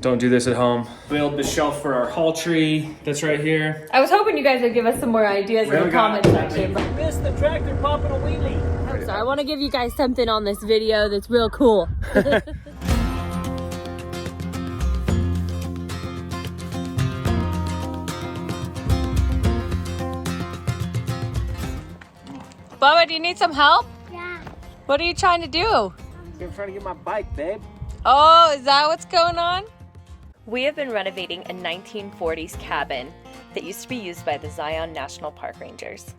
Don't do this at home. Build the shelf for our hall tree that's right here. I was hoping you guys would give us some more ideas in the comment section. Missed the tractor popping a wheelie. I'm sorry, I want to give you guys something on this video that's real cool. Bubba, do you need some help? Yeah. What are you trying to do? I'm trying to get my bike, babe. Oh, is that what's going on? We have been renovating a 1940s cabin that used to be used by the Zion National Park Rangers.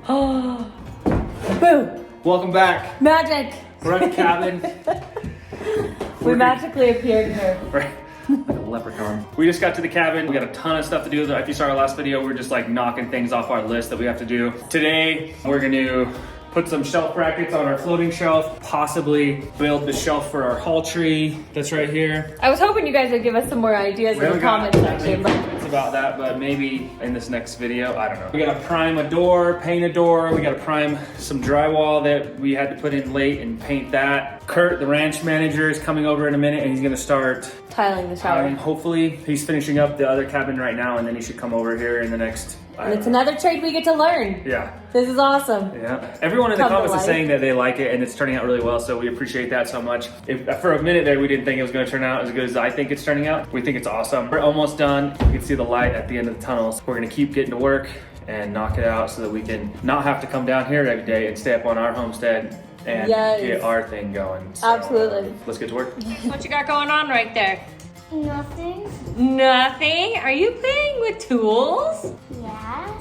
Oh, boom! Welcome back. Magic! We're at the cabin. We magically appeared here. Right. Like a leprechaun. We just got to the cabin. We got a ton of stuff to do. If you saw our last video, we were just like knocking things off our list that we have to do. Today, we're gonna put some shelf brackets on our floating shelf, possibly build the shelf for our hall tree that's right here. I was hoping you guys would give us some more ideas in the comment section. It's about that, but maybe in this next video, I don't know. We gotta prime a door, paint a door. We gotta prime some drywall that we had to put in late and paint that. Kurt, the ranch manager, is coming over in a minute and he's gonna start tiling the shower. Hopefully, he's finishing up the other cabin right now and then he should come over here in the next, and it's another trade we get to learn. Yeah. This is awesome. Yeah. Everyone in the comments is saying that they like it and it's turning out really well, so we appreciate that so much. For a minute there, we didn't think it was going to turn out as good as I think it's turning out. We think it's awesome. We're almost done. You can see the light at the end of the tunnels. We're going to keep getting to work and knock it out so that we can not have to come down here every day and stay up on our homestead and get our thing going. So, absolutely. Let's get to work. What you got going on right there? Nothing. Nothing? Are you playing with tools? Yeah.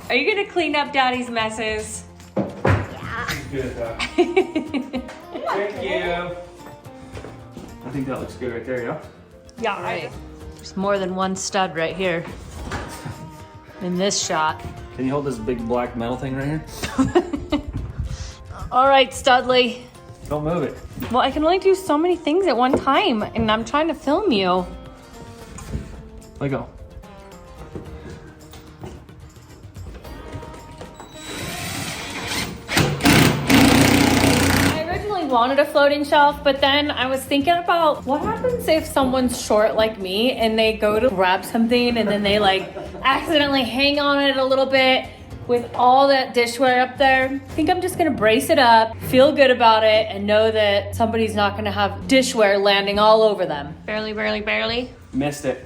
Are you gonna clean up Daddy's messes? Yeah. Good at that. Thank you. I think that looks good right there, yeah? Yeah. All right. There's more than one stud right here in this shot. Can you hold this big black metal thing right here? All right, Studley. Don't move it. Well, I can only do so many things at one time, and I'm trying to film you. Let go. I originally wanted a floating shelf, but then I was thinking about what happens if someone's short like me and they go to grab something and then they like accidentally hang on it a little bit with all that dishware up there. I think I'm just gonna brace it up, feel good about it, and know that somebody's not gonna have dishware landing all over them. Barely, barely, barely. Missed it.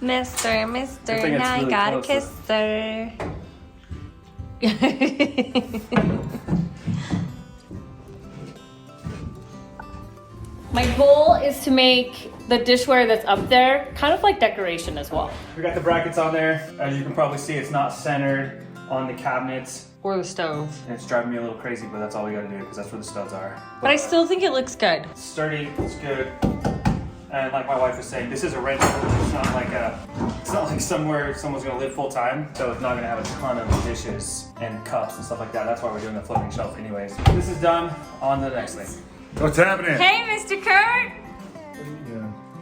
Mister, now I gotta kiss her. My goal is to make the dishware that's up there kind of like decoration as well. We got the brackets on there. As you can probably see, it's not centered on the cabinets. Or the stove. And it's driving me a little crazy, but that's all we gotta do because that's where the studs are. But I still think it looks good. It's sturdy, it's good. And like my wife was saying, this is a rental. It's not like somewhere someone's gonna live full time. So it's not gonna have a ton of dishes and cups and stuff like that. That's why we're doing the floating shelf anyways. This is done. On to the next thing. What's happening? Hey, Mr. Kurt!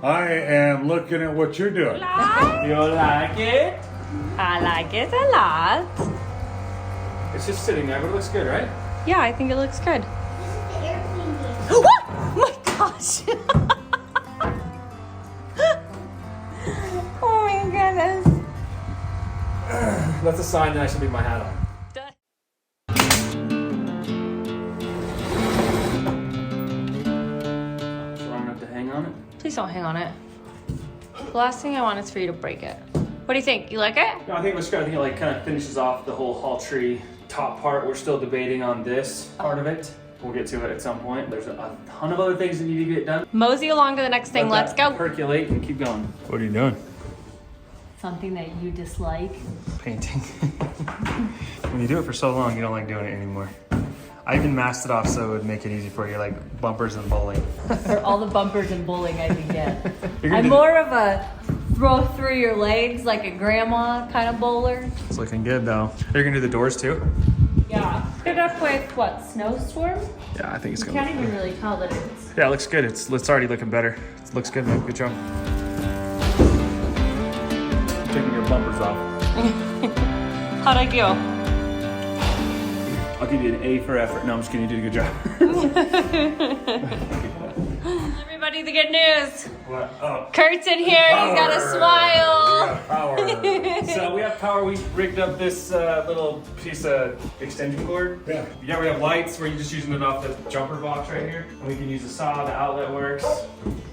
I am looking at what you're doing. You like it? I like it a lot. It's just sitting there, but it looks good, right? Yeah, I think it looks good. This is the airplane game. Oh my gosh! Oh my goodness. That's a sign that I should leave my hat on. Strong enough to hang on it? Please don't hang on it. The last thing I want is for you to break it. What do you think? You like it? No, I think it looks good. I think it like kind of finishes off the whole hall tree top part. We're still debating on this part of it. We'll get to it at some point. There's a ton of other things that need to get done. Mosey along to the next thing. Let's go. Percolate and keep going. What are you doing? Something that you dislike. Painting. When you do it for so long, you don't like doing it anymore. I even masked it off so it would make it easy for you, like bumpers and bowling. For all the bumpers and bowling I can get. You're I'm gonna more of a throw through your legs like a grandma kind of bowler. It's looking good though. You're gonna do the doors too? Yeah. Put it up with what, snowstorm? Yeah, I think it's You gonna can't even really tell that it's... Yeah, it looks good. It's already looking better. It looks good, man. Good job. Taking your bumpers off. How'd I do? I'll give you an A for effort. No, I'm just kidding. You did a good job. Everybody, the good news. What? Oh. Kurt's in here. He's got a smile. Power. So we have power. We rigged up this little piece of extension cord. Yeah. Yeah, we have lights. We're just using it off the jumper box right here. And we can use the saw. The outlet works.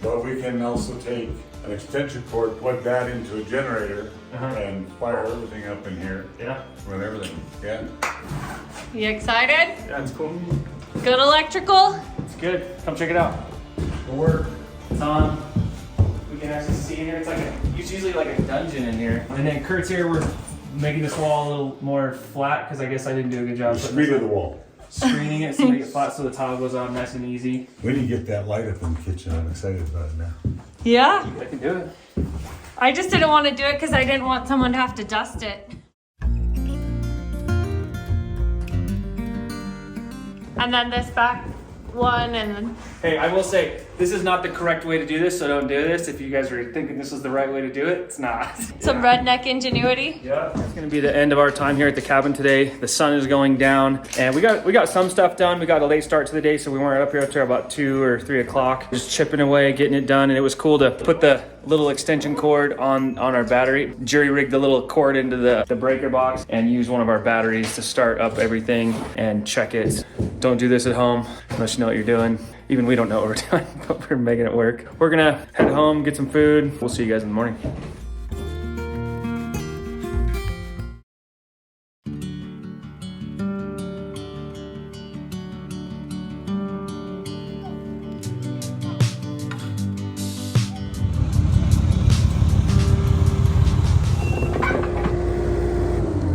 But we can also take an extension cord, plug that into a generator, and fire everything up in here. Yeah. Run everything. Yeah. You excited? That's cool. Good electrical? It's good. Come check it out. It'll work. It's on. We can actually see in here. It's usually like a dungeon in here. And then Kurt's here. We're making this wall a little more flat because I guess I didn't do a good job. Speed of the wall. Screening it so make it flat so the tile goes on nice and easy. We need to get that light up in the kitchen. I'm excited about it now. Yeah. I can do it. I just didn't want to do it because I didn't want someone to have to dust it. And then this back one and then... Hey, I will say, this is not the correct way to do this, so don't do this. If you guys are thinking this is the right way to do it, it's not. Some redneck ingenuity. Yeah. It's gonna be the end of our time here at the cabin today. The sun is going down, and we got some stuff done. We got a late start to the day, so we weren't up here until about 2 or 3 o'clock, just chipping away, getting it done. And it was cool to put the little extension cord on our battery. Jury rigged the little cord into the breaker box and use one of our batteries to start up everything and check it. Don't do this at home unless you know what you're doing. Even we don't know what we're doing, but we're making it work. We're gonna head home, get some food. We'll see you guys in the morning.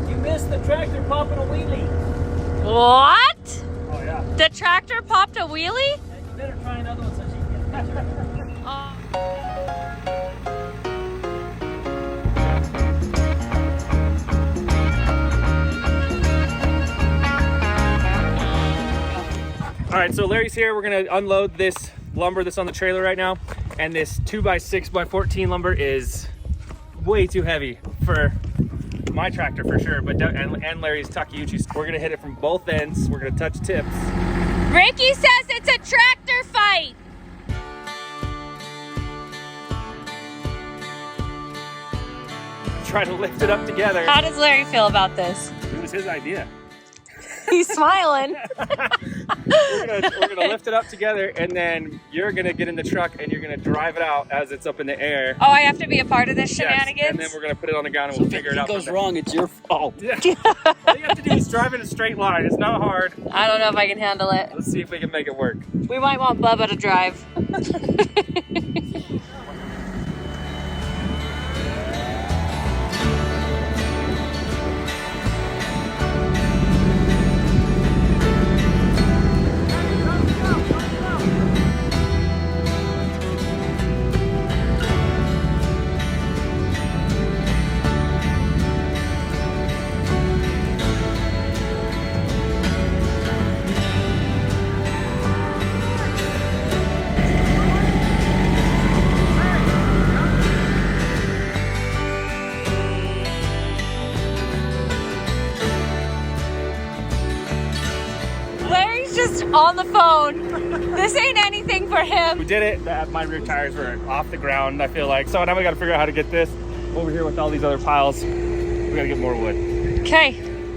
You missed the tractor popping a wheelie. What? Oh yeah. The tractor popped a wheelie? You better try another one so she can get a picture. All right, so Larry's here. We're gonna unload this lumber that's on the trailer right now. And this 2x6x14 lumber is way too heavy for my tractor for sure, but and Larry's Takeuchi's. We're gonna hit it from both ends. We're gonna touch tips. Ricky says it's a tractor fight. Try to lift it up together. How does Larry feel about this? It was his idea. He's smiling. We're gonna lift it up together, and then you're gonna get in the truck and you're gonna drive it out as it's up in the air. Oh, I have to be a part of this shenanigans? Yes, and then we're gonna put it on the ground and we'll figure it out. If it goes wrong, it's your fault. Yeah. All you have to do is drive in a straight line. It's not hard. I don't know if I can handle it. Let's see if we can make it work. We might want Bubba to drive. Larry's just on the phone. This ain't anything for We him. did it. My rear tires were off the ground, I feel like. So now we gotta figure out how to get this over here with all these other piles. We gotta get more wood. Okay,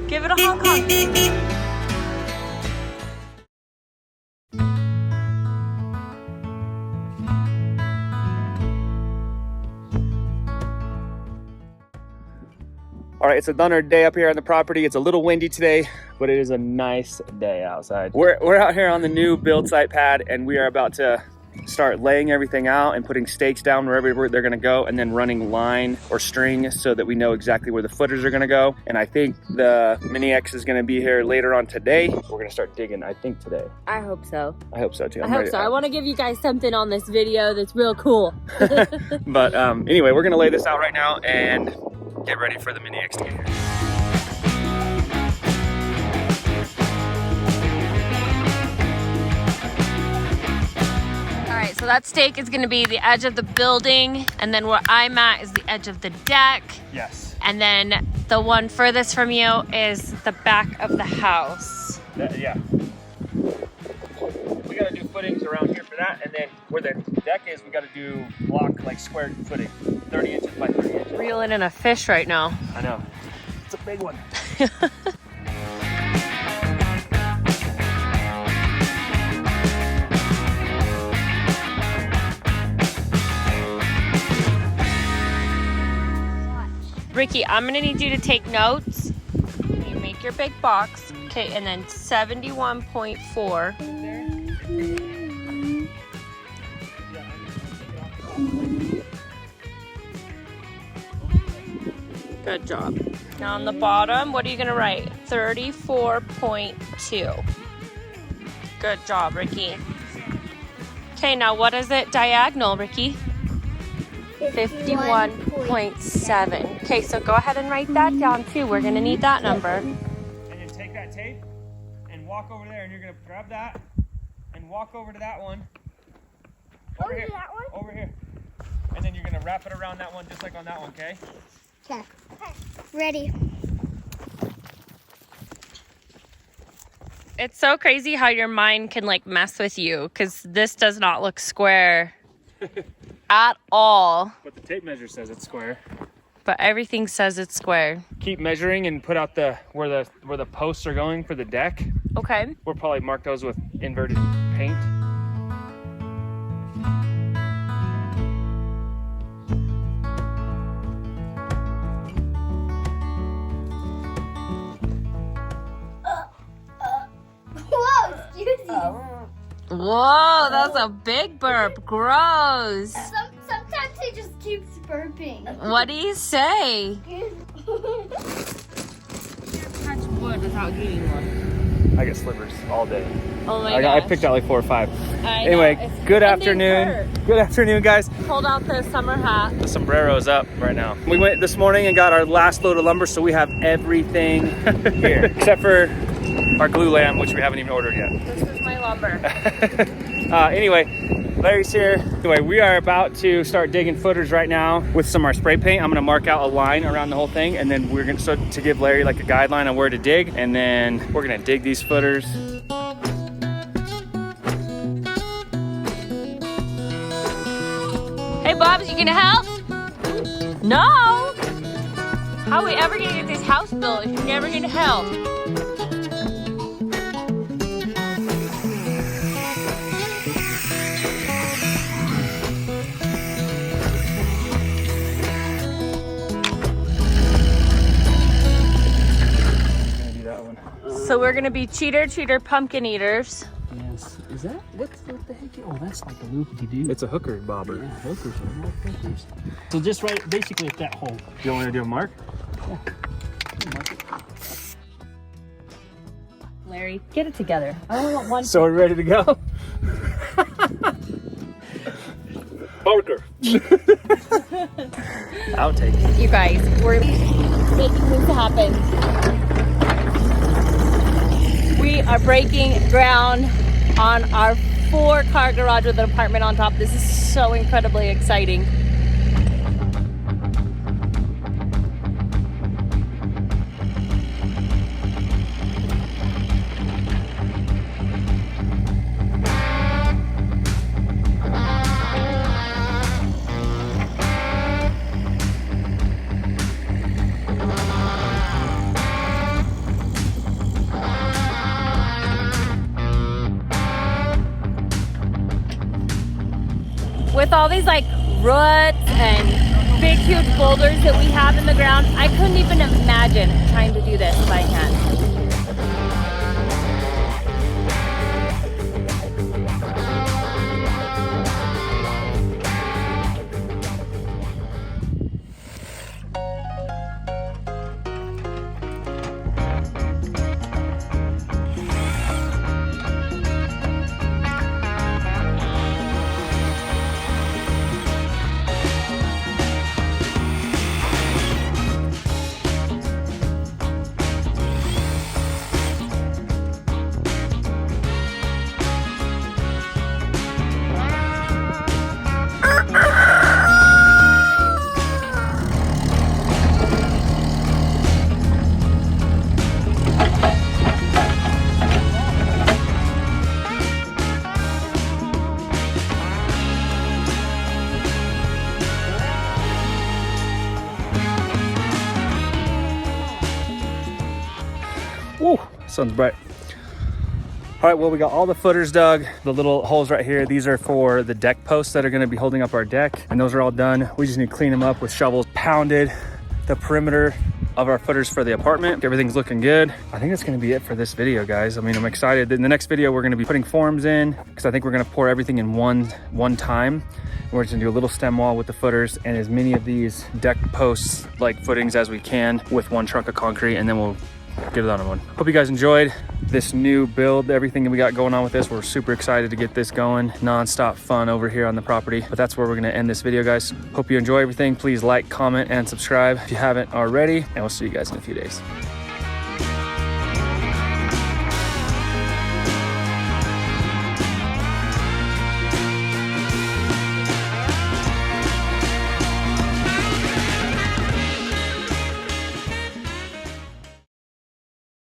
give it a Hong Kong. All right, it's another day up here on the property. It's a little windy today, but it is a nice day outside. We're out here on the new build site pad, and we are about to start laying everything out and putting stakes down wherever they're gonna go, and then running line or string so that we know exactly where the footers are gonna go. And I think the Mini X is gonna be here later on today. We're gonna start digging, I think today. I hope so. I hope so too. I hope so. I want to give you guys something on this video that's real cool. But anyway, we're gonna lay this out right now and get ready for the Mini X to get here. All right, so that stake is gonna be the edge of the building, and then where I'm at is the edge of the deck. Yes. And then The one furthest from you is the back of the house. Yeah. We gotta do footings around here for that, and then where the deck is, we gotta do block, like square footing, 30 inches by 30 inches. Reeling in a fish right now. I know. It's a big one. Ricky, I'm gonna need you to take notes. You make your big box. Okay, and then 71.4. Good job. Now on the bottom, what are you gonna write? 34.2. Good job, Ricky. Okay, now what is it diagonal, Ricky? 51.7. Okay, so go ahead and write that down too. We're gonna need that number. And then take that tape and walk over there, and you're gonna grab that and walk over to that one. Over here. That one? Over here. And then you're gonna wrap it around that one just like on that one, okay? Okay. Ready. It's so crazy how your mind can like mess with you because this does not look square at all. But the tape measure says it's square. But everything says it's square. Keep measuring and put out where the posts are going for the deck. Okay. We'll probably mark those with inverted paint. Whoa, excuse me. Whoa, that's a big burp. Gross. Sometimes he just keeps burping. What do you say? Touch wood without getting one. I get slivers all day. Oh my I gosh. picked out like 4 or 5. I Anyway, know, it's- good and they afternoon. hurt. Good afternoon, guys. Hold out the summer hat. The sombrero's up right now. We went this morning and got our last load of lumber, so we have everything here, except for our glue lamp, which we haven't even ordered yet. This is my lumber. Anyway, Larry's here. Anyway, we are about to start digging footers right now with some of our spray paint. I'm gonna mark out a line around the whole thing, and then we're gonna start to give Larry like a guideline on where to dig, and then we're gonna dig these footers. Hey, Bobs, you gonna help? No. How are we ever gonna get this house built if you're never gonna help? So we're gonna be cheater pumpkin eaters. Yes. Is that what the heck? Oh, that's like a loopy do. It's a hooker bobber. Yeah, hookers are not hookers. So just right basically at that hole. You want me to do a mark? Larry, get it together. I only want one. So we're ready to go? Barker. Outtake. You guys, we're making this happen. We are breaking ground on our 4-car garage with an apartment on top. This is so incredibly exciting. With all these like roots and big huge boulders that we have in the ground, I couldn't even imagine trying to do this by hand. Woo, sun's bright. All right, well, we got all the footers dug. The little holes right here, these are for the deck posts that are gonna be holding up our deck, and those are all done. We just need to clean them up with shovels. Pounded the perimeter of our footers for the apartment. Everything's looking good. I think that's gonna be it for this video, guys. I mean, I'm excited. In the next video, we're gonna be putting forms in, because I think we're gonna pour everything in one time. We're just gonna do a little stem wall with the footers and as many of these deck posts, like footings as we can, with one truck of concrete, and then we'll get it on one. Hope you guys enjoyed this new build, everything that we got going on with this. We're super excited to get this going. Non-stop fun over here on the property. But that's where we're gonna end this video, guys. Hope you enjoy everything. Please like, comment, and subscribe if you haven't already. And we'll see you guys in a few days.